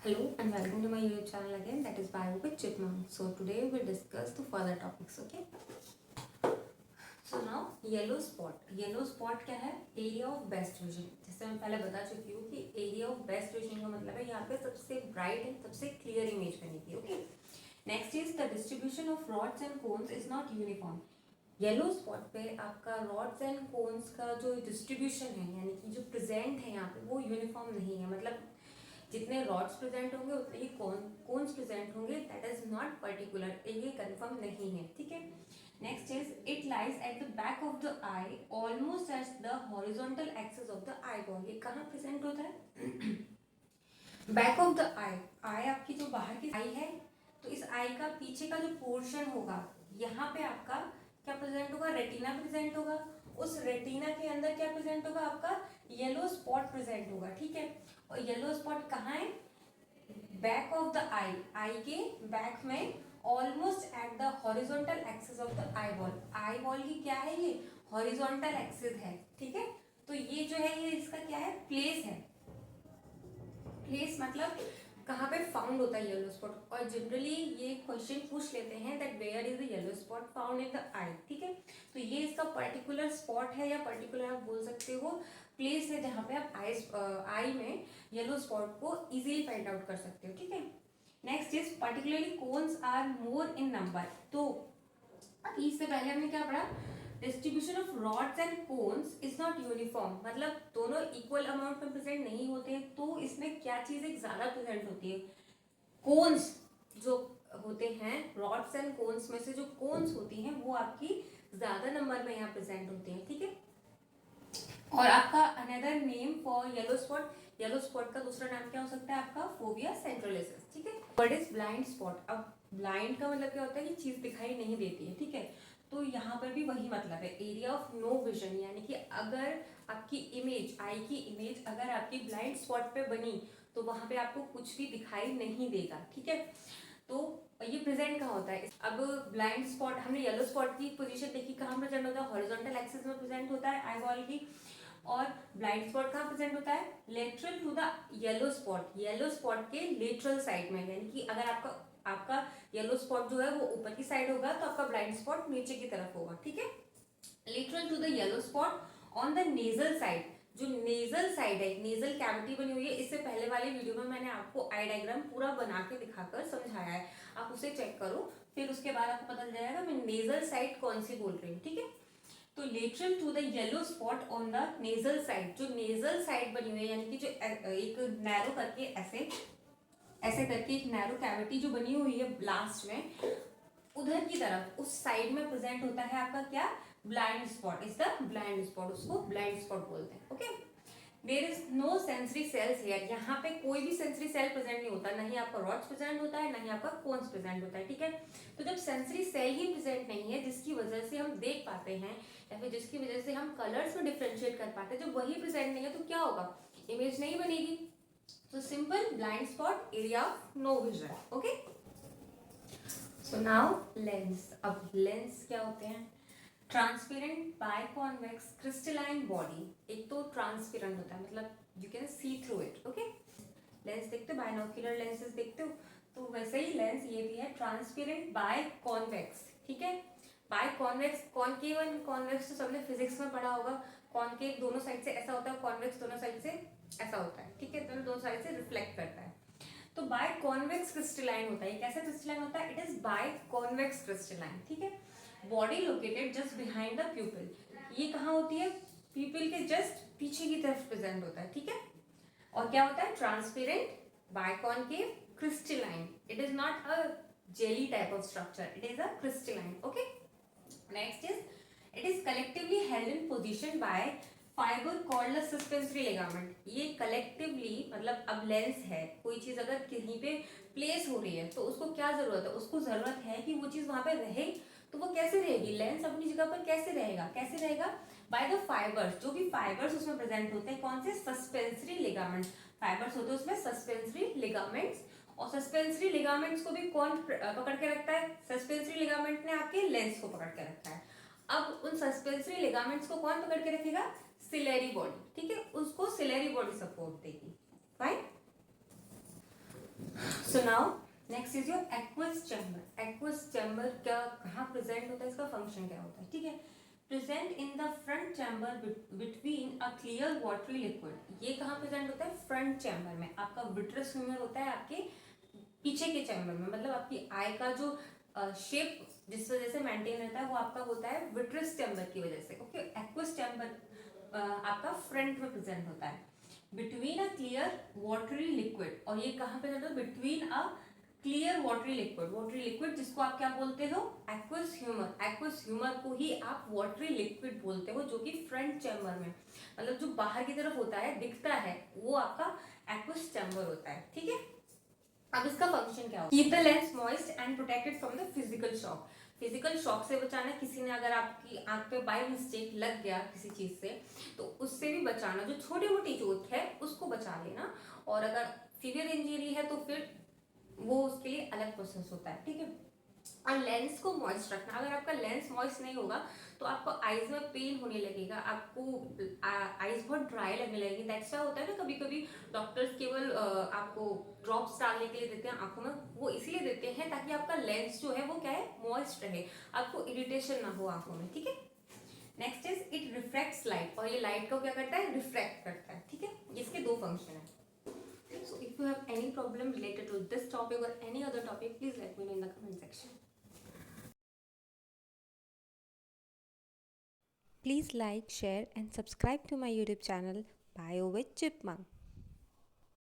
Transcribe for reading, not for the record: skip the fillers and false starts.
Hello and welcome to my YouTube channel again, that is Bio with Chipmunk. So today we'll discuss the further topics, okay? So now yellow spot. Yellow spot क्या है? Area of best vision. जैसे मैं पहले बता चुकी हूँ कि area of best vision का मतलब है यहाँ पे सबसे bright and सबसे clear image बनेगी, okay? Next is the distribution of rods and cones is not uniform. Yellow spot पे आपका रॉड्स एंड कोन्स का जो डिस्ट्रीब्यूशन है यानी कि जो प्रेजेंट है यहाँ पे वो यूनिफॉर्म नहीं है, मतलब जितने रॉड्स प्रेजेंट होंगे उतने ही कोन्स प्रेजेंट होंगे, दैट इज नॉट पर्टिकुलर, ये कंफर्म नहीं है, ठीक है। Next is it lies at the back of the I almost at the horizontal axis of the eye ball. ये कहाँ प्रेजेंट होता है? बैक ऑफ द आई, आई आपकी जो बाहर की आई है, तो इस आई का पीछे का जो पोर्शन होगा यहाँ पे आपका क्या प्रेजेंट होगा? रेटिना प्रेजेंट होगा। उस रेटिना के अंदर क्या प्रेजेंट होगा? आपका येलो स्पॉट प्रेजेंट होगा, ठीक है। और येलो स्पॉट कहाँ है? बैक ऑफ द आई, आई के बैक में almost at the horizontal axis of the eye ball. Eye ball की क्या है? ये हॉरिजॉन्टल एक्सिस है, ठीक है। तो ये जो है ये इसका क्या है? प्लेस है। प्लेस मतलब कहाँ पे फाउंड होता है येलो स्पॉट। और जनरली ये क्वेश्चन पूछ लेते हैं that where is the yellow spot found in the eye, ठीक है। तो ये इसका पर्टिकुलर स्पॉट है या पर्टिकुलर आप बोल सकते हो प्लेस है जहाँ पे आप आई में येलो स्पॉट को इजीली फाइंड आउट कर सकते हो, ठीक है। Next is particularly cones are more in number. तो इससे पहले हमने क्या पढ़ा? Distribution of rods and cones is not uniform, मतलब दोनों इक्वल अमाउंट में प्रेजेंट नहीं होते। तो इसमें क्या चीज एक ज्यादा प्रेजेंट होती है? कोन्स जो होते हैं, रॉड्स एंड कोन्स में से जो कोन्स होती हैं वो आपकी ज्यादा नंबर में यहाँ प्रेजेंट होती हैं, ठीक है। और आपका another name for yellow spot, yellow spot का दूसरा नाम क्या हो सकता है? आपका फोबिया सेंट्रलिसिस, ठीक है। What is blind spot? अब ब्लाइंड का मतलब क्या होता है कि चीज दिखाई नहीं देती है, ठीक है। तो यहाँ पर भी वही मतलब है, एरिया ऑफ नो विजन, यानी कि अगर आपकी इमेज, आई की इमेज अगर आपकी ब्लाइंड स्पॉट पे बनी तो वहां पे आपको कुछ भी दिखाई नहीं देगा, ठीक है। तो ये प्रेजेंट कहाँ होता है? अब ब्लाइंड स्पॉट, हमने येलो स्पॉट की पोजीशन देखी, कहाँ प्रेजेंट होता है? हॉरिजॉन्टल एक्सिस में प्रेजेंट होता है आई बॉल की। और ब्लाइंड स्पॉट कहाँ प्रेजेंट होता है? Lateral to the yellow spot, yellow spot के लेटरल साइड में, यानी कि अगर आपका आपका येलो स्पॉट जो है वो ऊपर की साइड होगा तो आपका ब्लाइंड स्पॉट नीचे की तरफ होगा, ठीक है। Lateral to the yellow spot on the nasal side, जो नेजल साइड है, नेजल कैविटी बनी हुई है, इससे पहले वाले वीडियो में मैंने आपको आई डायग्राम पूरा बना के दिखाकर समझाया है, आप उसे चेक करो, फिर उसके बाद आपको पता चल जाएगा मैं नेजल साइड कौन सी बोल रही हूँ, ठीक है। तो lateral to the yellow spot on the nasal side, जो नेजल साइड बनी हुई है यानी कि जो एक नैरो करके ऐसे ऐसे करके एक नैरो कैविटी जो बनी हुई है लास्ट में, उधर की तरफ उस साइड में प्रेजेंट होता है आपका क्या? Blind spot is the blind spot, उसको ब्लाइंड स्पॉट बोलते हैं, okay. There is no sensory cells here, यहाँ पे कोई भी सेंसरी सेल प्रेजेंट नहीं होता, नहीं आपका रॉड्स प्रेजेंट होता है, नहीं आपका कोन्स प्रेजेंट होता है, ठीक है। तो जब सेंसरी सेल ही प्रेजेंट नहीं है जिसकी वजह से हम देख पाते हैं या फिर जिसकी वजह से हम कलर्स में डिफ्रेंशिएट कर पाते हैं, जब वही प्रेजेंट नहीं है तो क्या होगा? इमेज नहीं बनेगी। तो simple blind spot, area of no vision, okay. So now lens. अब लेंस क्या होते हैं? Transparent biconvex crystalline body. एक तो ट्रांसपेरेंट होता है, मतलब you can see through it, okay. Lens देखते हो, बाइनोक्यूलर लेंसेज देखते हो, तो वैसे ही लेंस ये भी है, ट्रांसपेरेंट बाइकॉन्वेक्स, ठीक है। बाइकॉन्वेक्स, कॉनकेव एंड कॉन्वेक्स तो सबने फिजिक्स में पढ़ा होगा। कॉनकेव दोनों साइड से ऐसा होता है, कॉन्वेक्स दोनों साइड से ऐसा होता है, ठीक है। दोनों साइड से रिफ्लेक्ट करता है। तो बाय कॉन्वेक्स क्रिस्टलाइन होता है। कैसा क्रिस्टलाइन होता है? It is by convex crystalline, ठीक है। Body located just behind the प्यूपिल, ये कहाँ होती है? प्यूपिल के जस्ट पीछे की तरफ प्रेजेंट होता है, ठीक है। और क्या होता है? Transparent biconcave crystalline, it is not a jelly type of structure, it is a crystalline, okay. Next is it is collectively held in position by fibre called suspensory ligament. ये कलेक्टिवली मतलब अब लेंस है, कोई चीज अगर कहीं पे place हो रही है तो उसको क्या जरूरत है? उसको जरूरत है कि वो चीज वहां पे रहे। तो वो कैसे रहेगी? लेंस अपनी जगह पर कैसे रहेगा? कैसे रहेगा? बाय द फाइबर्स, जो भी फाइबर्स उसमें प्रेजेंट होते हैं, कौन से? सस्पेंसरी लिगामेंट फाइबर्स होते हैं उसमें, सस्पेंसरी लिगामेंट्स। और सस्पेंसरी लिगामेंट्स को भी कौन पकड़ के रखता है? सस्पेंसरी लिगामेंट ने आपके लेंस को पकड़ के रखा है। अब उन सस्पेंसरी लिगामेंट्स को कौन पकड़ के रखेगा? सिलेरी बॉडी, ठीक है, उसको सिलेरी बॉडी सपोर्ट देगी, fine. So now next is your aqueous chamber. Aqueous chamber क्या कहाँ प्रेजेंट होता है, इसका फंक्शन क्या होता है, ठीक है। Present in the front chamber between a clear watery liquid. ये कहाँ प्रेजेंट होता है, फ्रंट चैम्बर में। आपका विट्रस ह्यूमर होता है आपके पीछे के चैम्बर में, मतलब आपकी आई का जो शेप जिस वजह से मेंटेन रहता है वो आपका होता है विट्रस चैम्बर की वजह से। ओके, एक्वस चैम्बर आपका फ्रंट में प्रेजेंट होता है between a clear watery liquid. और ये कहाँ प्रेजेंट होता है, between a clear watery liquid. Watery liquid जिसको आप क्या बोलते हो, एक्वस ह्यूमर। एक्वस ह्यूमर को ही आप वाटरी लिक्विड बोलते हो, जो कि फ्रंट चैम्बर में, मतलब जो बाहर की तरफ होता है दिखता है, वो आपका एक्वस चैम्बर होता है, ठीक है। अब इसका फंक्शन क्या होगा, keep the lens moist and protected from the physical shock. Physical shock से बचाना, किसी ने अगर आपकी आंख पे बाय मिस्टेक लग गया किसी चीज से, तो उससे भी बचाना। जो छोटी मोटी चोट है उसको बचा लेना, और अगर सीवियर इंजरी है तो फिर वो उसके लिए अलग प्रोसेस होता है, ठीक है। और लेंस को मॉइस्ट रखना। अगर आपका लेंस मॉइस्ट नहीं होगा तो आपको आईज में पेन होने लगेगा, आपको आईज बहुत ड्राई लगने लगेगी। दैट्स व्हाई होता है ना, कभी कभी डॉक्टर्स केवल आपको ड्रॉप्स डालने के लिए देते हैं आंखों में, वो इसलिए देते हैं ताकि आपका लेंस जो है वो क्या है, मॉइस्ट रहे, आपको इरिटेशन ना हो आंखों में, ठीक है। Next is it refracts light. और ये लाइट को क्या करता है, रिफ्रैक्ट करता है, ठीक है। इसके दो फंक्शन है। So if you have any problem related to this topic or any other topic, please let me know in the comment section. Please like, share and subscribe to my YouTube channel Bio with Chipmunk.